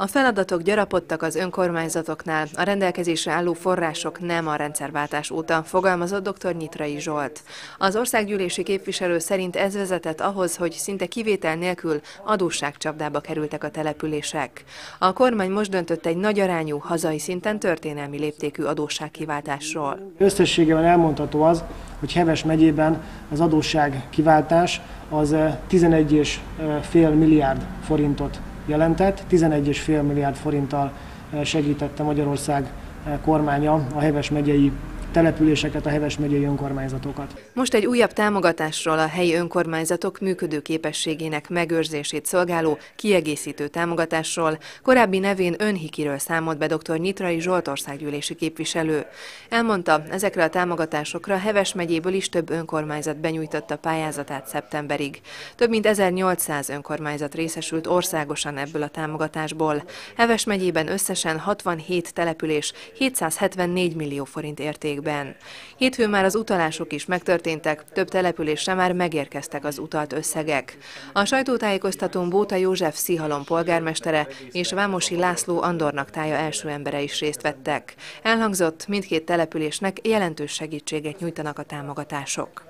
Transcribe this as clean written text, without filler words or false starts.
A feladatok gyarapodtak az önkormányzatoknál, a rendelkezésre álló források nem a rendszerváltás óta, fogalmazott dr. Nyitrai Zsolt. Az országgyűlési képviselő szerint ez vezetett ahhoz, hogy szinte kivétel nélkül adósságcsapdába kerültek a települések. A kormány most döntött egy nagyarányú, hazai szinten történelmi léptékű adósságkiváltásról. Összességében elmondható az, hogy Heves megyében az adósságkiváltás az 11,5 milliárd forintot jelentett, 11,5 milliárd forinttal segítette Magyarország kormánya a Heves megyei településeket, a Heves megyei önkormányzatokat. Most egy újabb támogatásról, a helyi önkormányzatok működőképességének megőrzését szolgáló kiegészítő támogatásról, korábbi nevén Önhikiről számolt be dr. Nyitrai Zsolt országgyűlési képviselő. Elmondta, ezekre a támogatásokra Heves megyéből is több önkormányzat benyújtotta pályázatát szeptemberig. Több mint 1800 önkormányzat részesült országosan ebből a támogatásból. Heves megyében összesen 67 település 774 millió forint értékben. Hétfőn már az utalások is megtörténtek, több településre már megérkeztek az utalt összegek. A sajtótájékoztatón Bóta József Szihalom polgármestere és Vámosi László Andornaktája első embere is részt vettek. Elhangzott, mindkét településnek jelentős segítséget nyújtanak a támogatások.